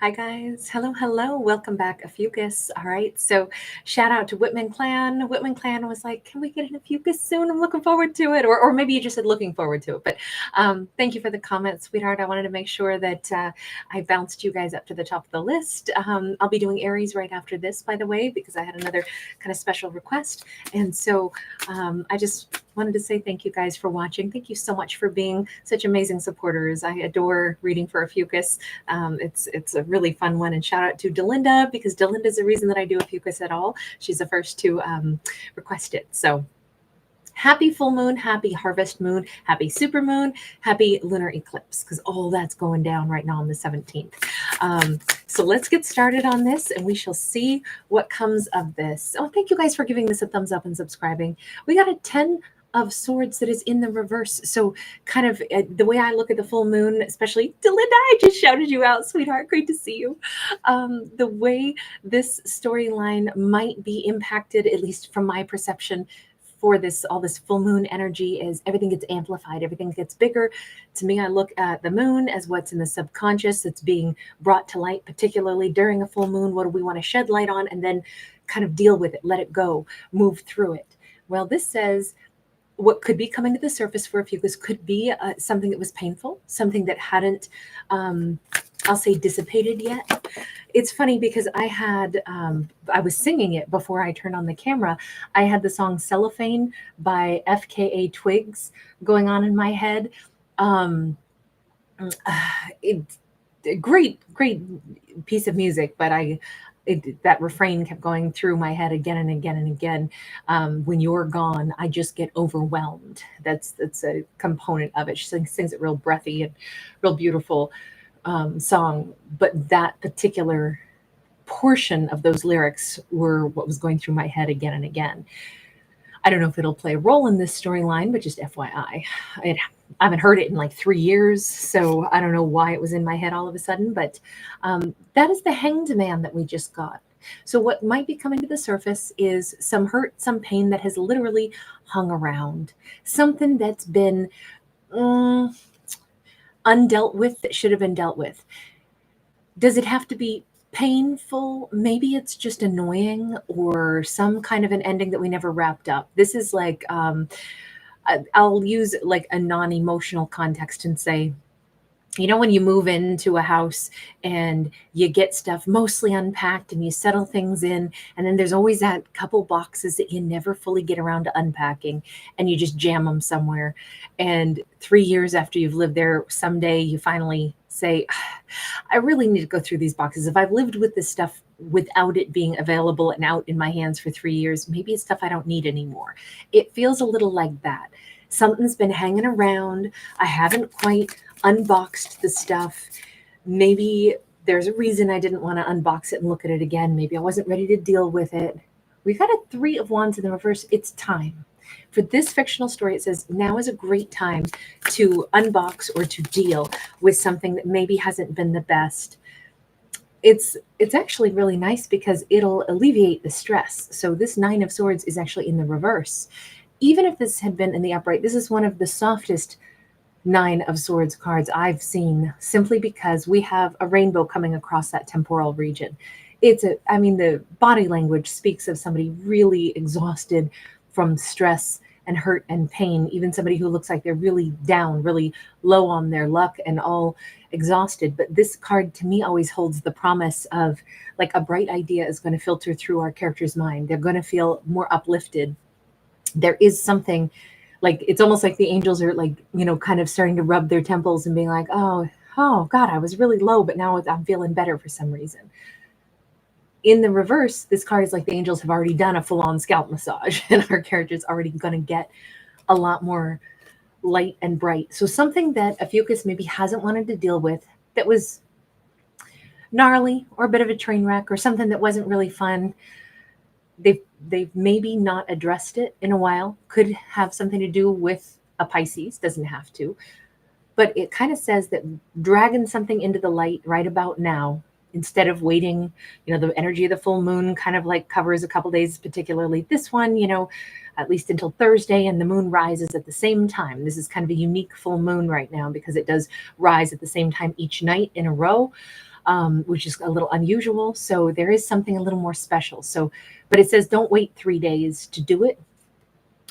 Hi guys. Hello, hello. Welcome back, Ophiuchus. All right. So shout out to Whitman Clan. Whitman Clan was like, can we get an Ophiuchus soon? I'm looking forward to it. Or maybe you just said looking forward to it. But thank you for the comment, sweetheart. I wanted to make sure that I bounced you guys up to the top of the list. I'll be doing Aries right after this, by the way, because I had another kind of special request. And so I just wanted to say thank you guys for watching. Thank you so much for being such amazing supporters. I adore reading for Ophiuchus. It's a really fun one. And shout out to Delinda, because Delinda is the reason that I do Ophiuchus at all. She's the first to request it. So happy full moon, happy harvest moon, happy super moon, happy lunar eclipse, because all that's going down right now on the 17th. So let's get started on this and we shall see what comes of this. Oh, thank you guys for giving this a thumbs up and subscribing. We got a 10 of swords that is in the reverse. So kind of the way I look at the full moon, especially Delinda, I just shouted you out, sweetheart. Great to see you. The way this storyline might be impacted, at least from my perception, for this, all this full moon energy, is everything gets amplified, everything gets bigger. To me, I look at the moon as what's in the subconscious that's being brought to light, particularly during a full moon. What do we want to shed light on, and then kind of deal with it, let it go, move through it. Well, this says what could be coming to the surface for Ophiuchus could be something that was painful, something that hadn't, I'll say, dissipated yet. It's funny because I was singing it before I turned on the camera. I had the song Cellophane by FKA Twigs going on in my head. It's a great piece of music, but that refrain kept going through my head again and again and again. When you're gone, I just get overwhelmed. That's a component of it. She sings it real breathy and real beautiful song. But that particular portion of those lyrics were what was going through my head again and again. I don't know if it'll play a role in this storyline, but just FYI, I haven't heard it in like 3 years, so I don't know why it was in my head all of a sudden, but that is the Hanged Man that we just got. So what might be coming to the surface is some hurt, some pain that has literally hung around, something that's been undealt with that should have been dealt with. Does it have to be painful? Maybe it's just annoying, or some kind of an ending that we never wrapped up. This is like, I'll use like a non-emotional context and say, you know, when you move into a house and you get stuff mostly unpacked and you settle things in, and then there's always that couple boxes that you never fully get around to unpacking, and you just jam them somewhere. And 3 years after you've lived there, someday you finally say, I really need to go through these boxes. If I've lived with this stuff without it being available and out in my hands for 3 years, maybe it's stuff I don't need anymore. It feels a little like that. Something's been hanging around. I haven't quite unboxed the stuff. Maybe there's a reason I didn't want to unbox it and look at it again. Maybe I wasn't ready to deal with it. We've got a 3 of Wands in the reverse. It's time. For this fictional story, it says now is a great time to unbox or to deal with something that maybe hasn't been the best. It's actually really nice because it'll alleviate the stress. So this 9 of Swords is actually in the reverse. Even if this had been in the upright, this is one of the softest 9 of Swords cards I've seen, simply because we have a rainbow coming across that temporal region. The body language speaks of somebody really exhausted from stress and hurt and pain, even somebody who looks like they're really down, really low on their luck and all exhausted. But this card to me always holds the promise of like a bright idea is going to filter through our character's mind. They're going to feel more uplifted. There is something like, it's almost like the angels are like, kind of starting to rub their temples and being like, oh God, I was really low, but now I'm feeling better for some reason. In the reverse, this card is like the angels have already done a full-on scalp massage and our character's already going to get a lot more light and bright. So something that Ophiuchus maybe hasn't wanted to deal with, that was gnarly or a bit of a train wreck or something that wasn't really fun, they've maybe not addressed it in a while. Could have something to do with a Pisces, doesn't have to. But it kind of says that dragging something into the light right about now, instead of waiting, the energy of the full moon kind of like covers a couple days, particularly this one, at least until Thursday, and the moon rises at the same time. This is kind of a unique full moon right now because it does rise at the same time each night in a row. which is a little unusual. So there is something a little more special. So, but it says don't wait 3 days to do it.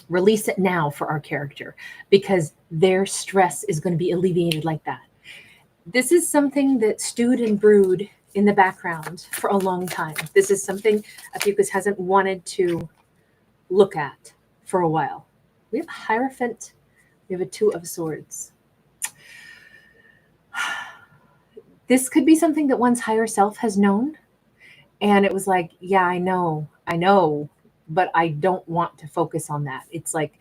Release it now for our character because their stress is going to be alleviated like that. This is something that stewed and brewed in the background for a long time. This is something Ophiuchus hasn't wanted to look at for a while. We have a Hierophant. We have a Two of Swords. This could be something that one's higher self has known. And it was like, yeah, I know, but I don't want to focus on that. It's like,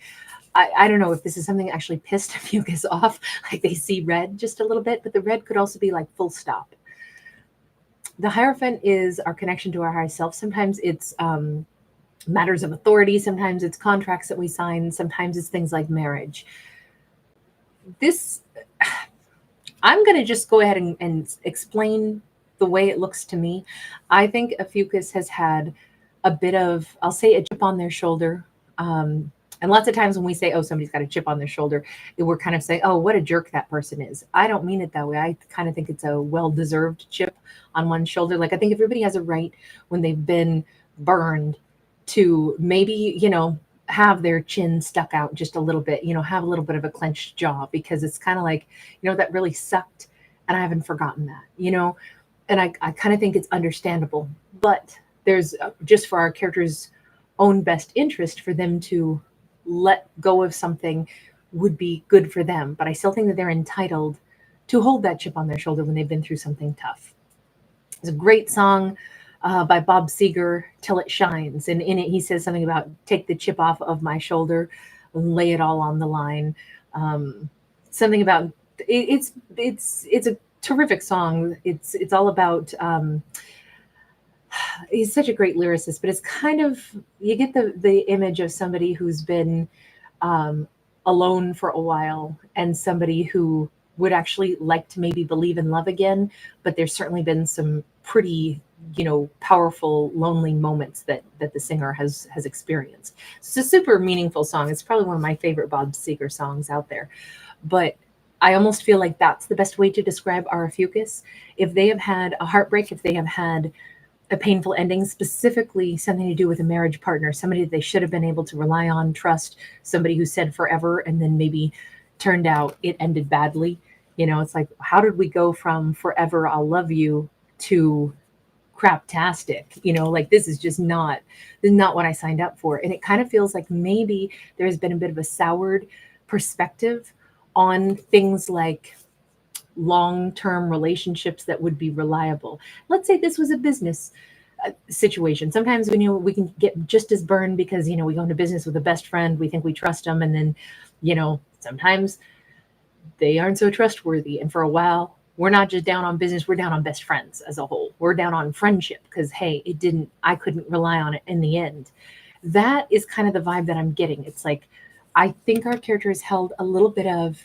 I don't know if this is something that actually pissed Ophiuchus off, like they see red just a little bit, but the red could also be like full stop. The Hierophant is our connection to our higher self. Sometimes it's matters of authority. Sometimes it's contracts that we sign. Sometimes it's things like marriage. This, I'm going to just go ahead and explain the way it looks to me. I think Ophiuchus has had a bit of, I'll say, a chip on their shoulder. And lots of times when we say, oh, somebody's got a chip on their shoulder, we're kind of saying, oh, what a jerk that person is. I don't mean it that way. I kind of think it's a well-deserved chip on one's shoulder. Like, I think everybody has a right when they've been burned to maybe, have their chin stuck out just a little bit, have a little bit of a clenched jaw, because it's kind of like, that really sucked. And I haven't forgotten that, and I kind of think it's understandable, but there's just for our character's own best interest for them to let go of something would be good for them. But I still think that they're entitled to hold that chip on their shoulder when they've been through something tough. It's a great song by Bob Seger, Till It Shines. And in it, he says something about take the chip off of my shoulder and lay it all on the line. Something about it's a terrific song. It's all about, he's such a great lyricist, but it's kind of, you get the image of somebody who's been alone for a while and somebody who would actually like to maybe believe in love again, but there's certainly been some pretty, powerful, lonely moments that the singer has experienced. It's a super meaningful song. It's probably one of my favorite Bob Seger songs out there. But I almost feel like that's the best way to describe our Ophiuchus. If they have had a heartbreak, if they have had a painful ending, specifically something to do with a marriage partner, somebody that they should have been able to rely on, trust, somebody who said forever and then maybe turned out it ended badly. It's like, how did we go from forever, I'll love you, to craptastic? Like, this is just not what I signed up for. And it kind of feels like maybe there's been a bit of a soured perspective on things like long-term relationships that would be reliable. Let's say this was a business situation. Sometimes we can get just as burned because we go into business with a best friend, we think we trust them, and then sometimes they aren't so trustworthy, and for a while we're not just down on business, we're down on best friends as a whole. We're down on friendship because, hey, I couldn't rely on it in the end. That is kind of the vibe that I'm getting. It's like, I think our character has held a little bit of,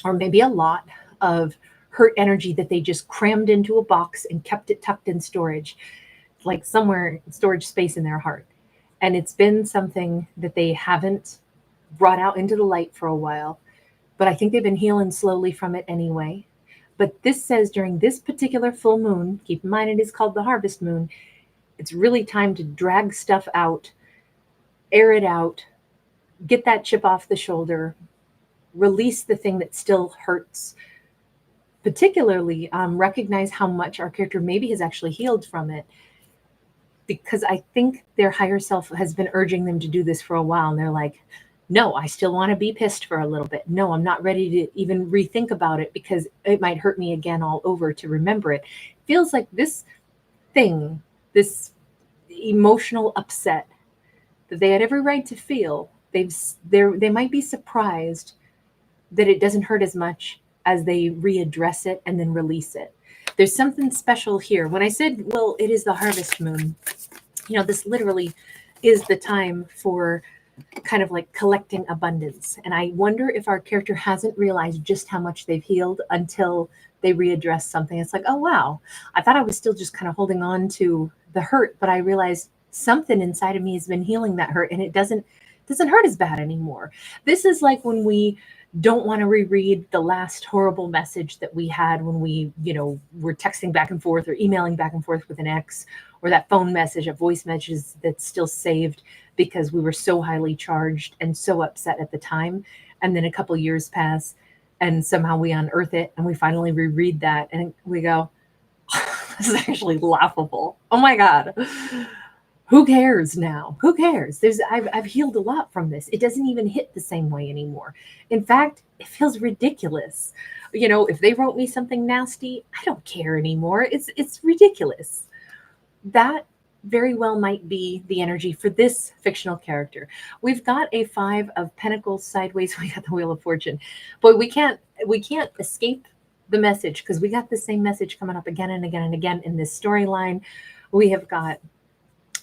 or maybe a lot of, hurt energy that they just crammed into a box and kept it tucked in storage, like somewhere storage space in their heart. And it's been something that they haven't brought out into the light for a while, but I think they've been healing slowly from it anyway. But this says during this particular full moon, keep in mind it is called the harvest moon, it's really time to drag stuff out, air it out, get that chip off the shoulder, release the thing that still hurts, particularly recognize how much our character maybe has actually healed from it, because I think their higher self has been urging them to do this for a while. And they're like, no, I still want to be pissed for a little bit. No, I'm not ready to even rethink about it because it might hurt me again all over to remember it. Feels like this thing, this emotional upset that they had every right to feel, they might be surprised that it doesn't hurt as much as they readdress it and then release it. There's something special here. When I said, well, it is the harvest moon, this literally is the time for kind of like collecting abundance. And I wonder if our character hasn't realized just how much they've healed until they readdress something. It's like, oh, wow, I thought I was still just kind of holding on to the hurt, but I realized something inside of me has been healing that hurt, and it doesn't hurt as bad anymore. This is like when we don't want to reread the last horrible message that we had when we, were texting back and forth or emailing back and forth with an ex, or that phone message, a voice message that's still saved because we were so highly charged and so upset at the time. And then a couple years pass and somehow we unearth it and we finally reread that and we go, this is actually laughable. Oh my God. Who cares now? Who cares? I've healed a lot from this. It doesn't even hit the same way anymore. In fact, it feels ridiculous. If they wrote me something nasty, I don't care anymore. It's ridiculous. That very well might be the energy for this fictional character. We've got a 5 of Pentacles sideways. We got the Wheel of Fortune, but we can't escape the message because we got the same message coming up again and again and again in this storyline. We have got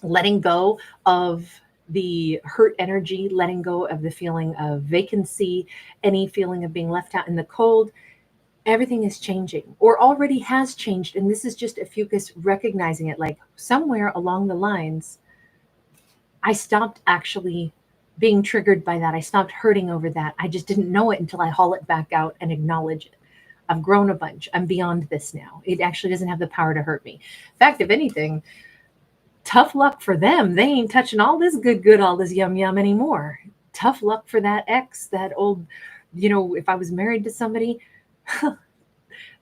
letting go of the hurt energy, letting go of the feeling of vacancy, any feeling of being left out in the cold. Everything is changing or already has changed. And this is just Ophiuchus recognizing it, like somewhere along the lines, I stopped actually being triggered by that. I stopped hurting over that. I just didn't know it until I haul it back out and acknowledge it. I've grown a bunch. I'm beyond this now. It actually doesn't have the power to hurt me. In fact, if anything, tough luck for them. They ain't touching all this good, all this yum anymore. Tough luck for that ex, that old, if I was married to somebody,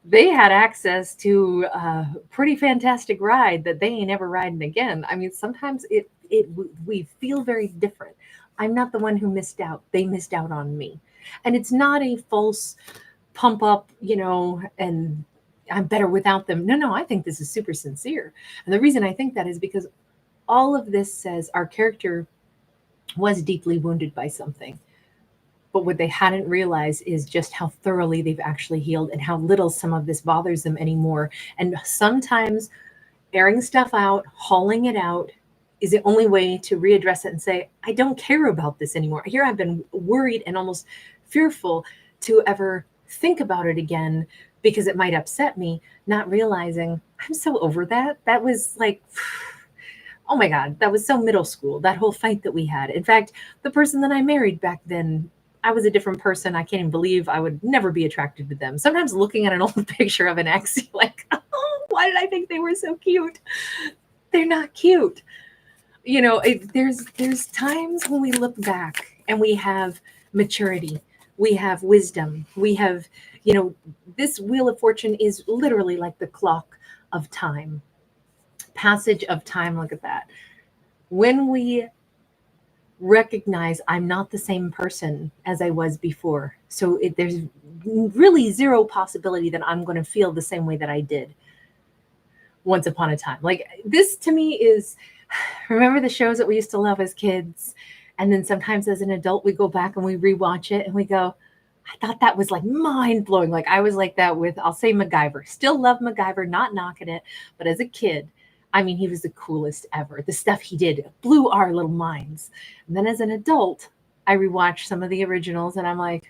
they had access to a pretty fantastic ride that they ain't ever riding again. I mean, sometimes we feel very different. I'm not the one who missed out. They missed out on me. And it's not a false pump up, and I'm better without them. No, I think this is super sincere. And the reason I think that is because all of this says our character was deeply wounded by something. But what they hadn't realized is just how thoroughly they've actually healed and how little some of this bothers them anymore. And sometimes airing stuff out, hauling it out is the only way to readdress it and say, I don't care about this anymore. Here I've been worried and almost fearful to ever think about it again because it might upset me, not realizing I'm so over that. That was like, oh my God, that was so middle school, that whole fight that we had. In fact, the person that I married back then, I was a different person. I can't even believe I would never be attracted to them. Sometimes looking at an old picture of an ex, you're like, oh, why did I think they were so cute? They're not cute. There's times when we look back and we have maturity, we have wisdom, we have, this Wheel of Fortune is literally like the clock of time, passage of time. Look at that. When we recognize I'm not the same person as I was before. So there's really zero possibility that I'm going to feel the same way that I did once upon a time. Like this to me is, remember the shows that we used to love as kids? And then sometimes as an adult, we go back and we rewatch it and we go, I thought that was like mind blowing. Like I was like that with, I'll say MacGyver. Still love MacGyver, not knocking it. But as a kid, I mean, he was the coolest ever. The stuff he did blew our little minds. And then as an adult, I rewatched some of the originals and I'm like,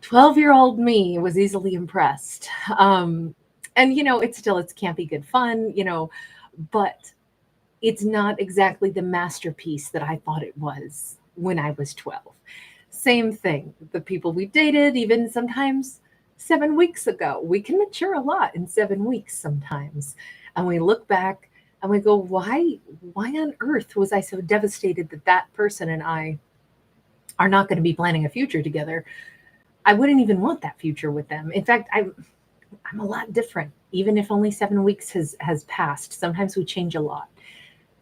12-year-old me was easily impressed. And, it's campy, good fun, but it's not exactly the masterpiece that I thought it was when I was 12. Same thing. The people we dated, even sometimes 7 weeks ago, we can mature a lot in 7 weeks sometimes. And we look back and we go, why on earth was I so devastated that person and I are not going to be planning a future together? I wouldn't even want that future with them. In fact, I'm a lot different, even if only 7 weeks has passed. Sometimes we change a lot.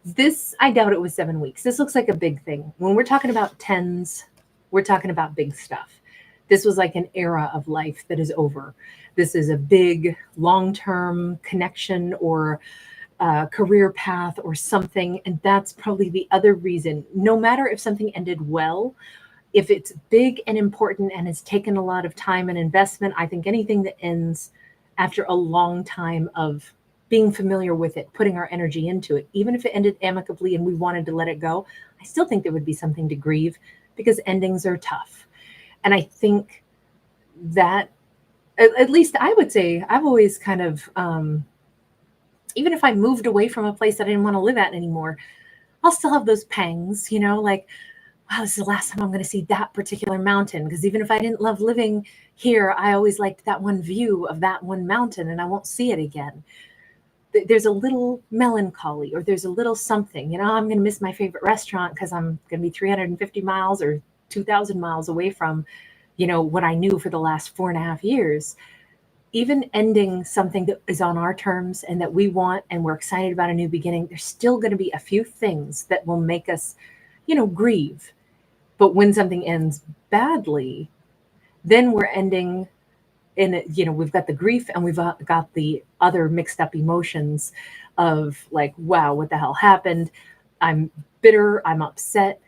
This, I doubt it was 7 weeks. This looks like a big thing. When we're talking about tens, we're talking about big stuff. This was like an era of life that is over. This is a big long-term connection or career path or something. And that's probably the other reason. No matter if something ended well, if it's big and important and has taken a lot of time and investment, I think anything that ends after a long time of being familiar with it, putting our energy into it, even if it ended amicably and we wanted to let it go, I still think there would be something to grieve because endings are tough. And I think that, at least I would say, I've always kind of, even if I moved away from a place that I didn't want to live at anymore, I'll still have those pangs, like, wow, this is the last time I'm going to see that particular mountain. Because even if I didn't love living here, I always liked that one view of that one mountain and I won't see it again. There's a little melancholy or there's a little something, I'm going to miss my favorite restaurant because I'm going to be 350 miles or 2,000 miles away from, what I knew for the last 4.5 years. Even ending something that is on our terms and that we want and we're excited about a new beginning, there's still going to be a few things that will make us, grieve. But when something ends badly, then we're ending in, we've got the grief and we've got the other mixed up emotions of like, wow, what the hell happened? I'm bitter. I'm upset.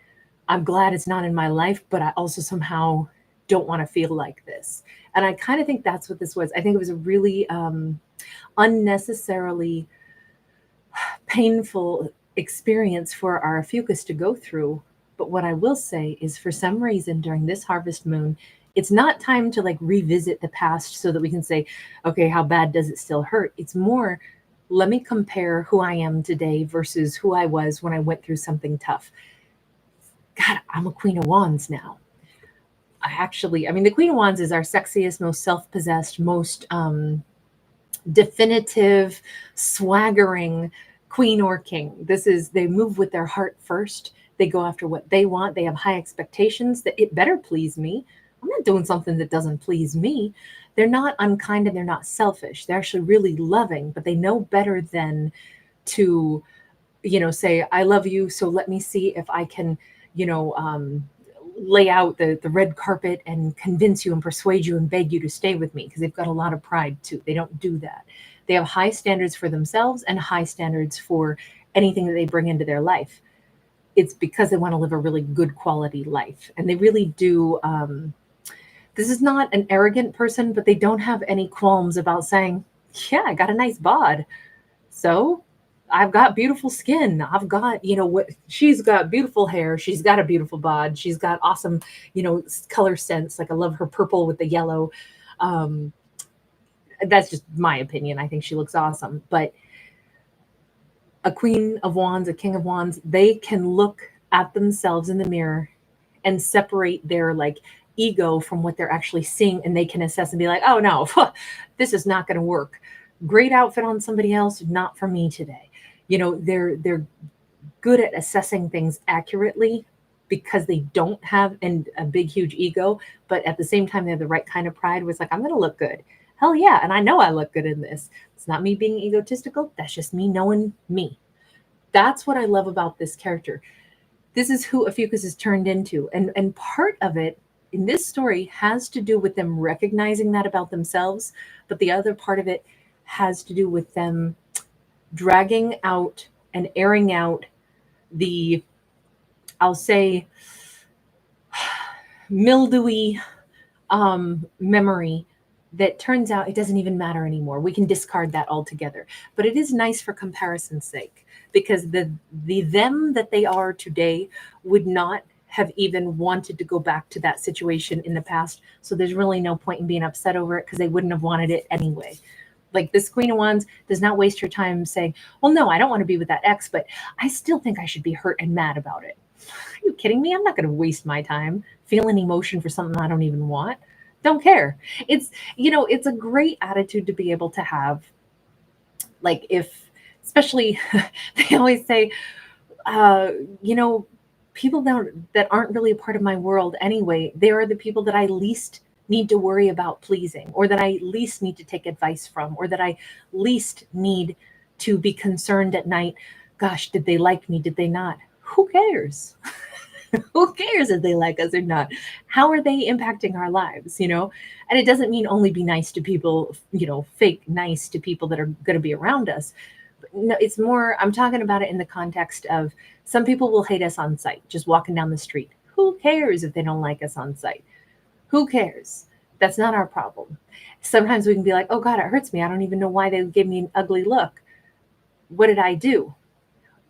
I'm glad it's not in my life, but I also somehow don't want to feel like this. And I kind of think that's what this was. I think it was a really unnecessarily painful experience for our Ophiuchus to go through. But what I will say is for some reason during this harvest moon, it's not time to like revisit the past so that we can say, okay, how bad does it still hurt? It's more, let me compare who I am today versus who I was when I went through something tough. God, I'm a Queen of Wands now. The Queen of Wands is our sexiest, most self-possessed, most definitive, swaggering queen or king. They move with their heart first. They go after what they want. They have high expectations that it better please me. I'm not doing something that doesn't please me. They're not unkind and they're not selfish. They're actually really loving, but they know better than to, say, I love you, so let me see if I can, lay out the red carpet and convince you and persuade you and beg you to stay with me, because they've got a lot of pride too. They don't do that. They have high standards for themselves and high standards for anything that they bring into their life. It's because they want to live a really good quality life. And they really do. This is not an arrogant person, but they don't have any qualms about saying, yeah, I got a nice bod. So I've got beautiful skin. I've got, what she's got beautiful hair. She's got a beautiful bod. She's got awesome, color sense. Like I love her purple with the yellow. That's just my opinion. I think she looks awesome. But a Queen of Wands, a King of Wands, they can look at themselves in the mirror and separate their like ego from what they're actually seeing, and they can assess and be like, oh no, this is not going to work. Great outfit on somebody else, not for me today. They're good at assessing things accurately because they don't have a big huge ego, but at the same time they have the right kind of pride where it's like, I'm going to look good. Hell yeah, and I know I look good in this. It's not me being egotistical. That's just me knowing me. That's what I love about this character. This is who Ophiuchus is turned into, and part of it in this story has to do with them recognizing that about themselves, but the other part of it has to do with them dragging out and airing out the, I'll say, mildewy memory that turns out it doesn't even matter anymore. We can discard that altogether. But it is nice for comparison's sake, because the them that they are today would not have even wanted to go back to that situation in the past. So there's really no point in being upset over it because they wouldn't have wanted it anyway. Like this Queen of Wands does not waste her time saying, well, no, I don't want to be with that ex, but I still think I should be hurt and mad about it. Are you kidding me? I'm not going to waste my time feeling emotion for something I don't even want. Don't care. It's a great attitude to be able to have. Like if, especially, they always say, people that aren't really a part of my world anyway, they are the people that I least need to worry about pleasing, or that I least need to take advice from, or that I least need to be concerned at night. Gosh, did they like me? Did they not? Who cares? Who cares if they like us or not? How are they impacting our lives, And it doesn't mean only be nice to people, fake nice to people that are going to be around us. But no, it's more, I'm talking about it in the context of some people will hate us on sight, just walking down the street. Who cares if they don't like us on sight? Who cares? That's not our problem. Sometimes we can be like, oh God, it hurts me. I don't even know why they gave me an ugly look. What did I do?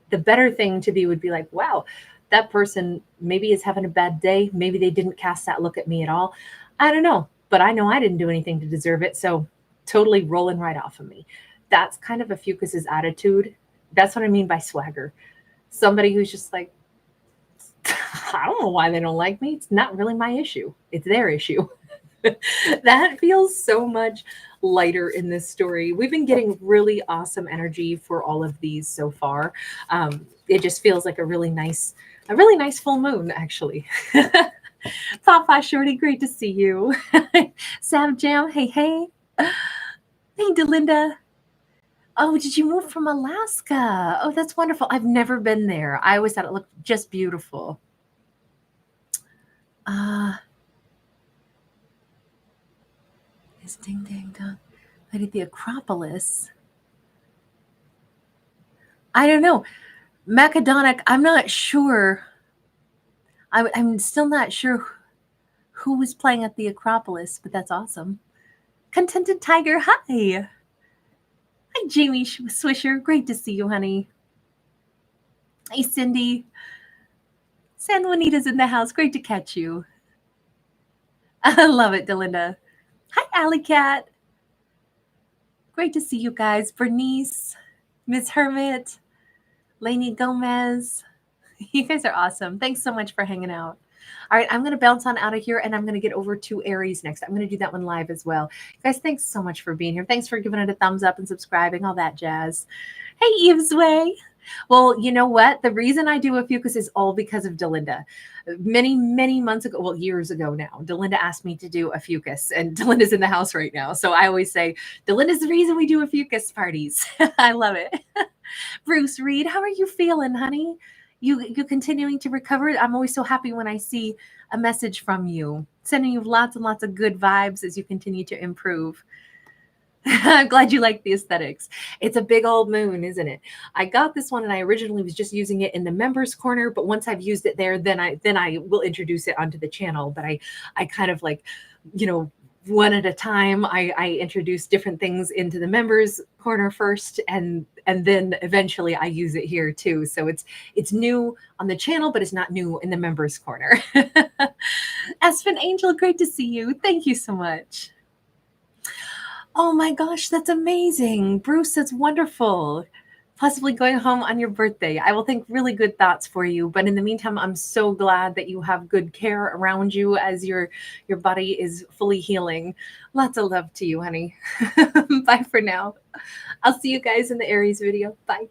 The better thing to be would be like, wow, that person maybe is having a bad day. Maybe they didn't cast that look at me at all. I don't know, but I know I didn't do anything to deserve it. So totally rolling right off of me. That's kind of Ophiuchus's attitude. That's what I mean by swagger. Somebody who's just like, I don't know why they don't like me. It's not really my issue. It's their issue. That feels so much lighter in this story. We've been getting really awesome energy for all of these so far. It just feels like a really nice full moon, actually. Papa Shorty, great to see you. Sam Jam, hey, hey. Hey, Delinda. Oh, did you move from Alaska? Oh, that's wonderful. I've never been there. I always thought it looked just beautiful. Is ding ding dong. But at the Acropolis, I don't know. Macedonic, I'm not sure. I'm still not sure who was playing at the Acropolis, but that's awesome. Contented Tiger, hi. Hi, Jamie Swisher. Great to see you, honey. Hey, Cindy. San Juanita's in the house. Great to catch you. I love it, Delinda. Hi, Alley Cat. Great to see you guys. Bernice, Ms. Hermit, Lainey Gomez. You guys are awesome. Thanks so much for hanging out. All right, I'm going to bounce on out of here, and I'm going to get over to Aries next. I'm going to do that one live as well. Guys, thanks so much for being here. Thanks for giving it a thumbs up and subscribing, all that jazz. Hey, Eve's Way. Well, you know what? The reason I do Ophiuchus is all because of Delinda. Many, many months ago, well, years ago now, Delinda asked me to do Ophiuchus, and Delinda's in the house right now. So I always say, Delinda's the reason we do Ophiuchus parties. I love it. Bruce Reed, how are you feeling, honey? You continuing to recover? I'm always so happy when I see a message from you, sending you lots and lots of good vibes as you continue to improve. I'm glad you like the aesthetics. It's a big old moon, isn't it? I got this one and I originally was just using it in the members corner, but once I've used it there, then I will introduce it onto the channel. But I kind of like, you know, one at a time, I introduce different things into the members corner first, and then eventually I use it here too. So it's new on the channel, but it's not new in the members corner. Aspen Angel, great to see you. Thank you so much. Oh my gosh, that's amazing. Bruce, that's wonderful. Possibly going home on your birthday. I will think really good thoughts for you. But in the meantime, I'm so glad that you have good care around you as your body is fully healing. Lots of love to you, honey. Bye for now. I'll see you guys in the Aries video. Bye.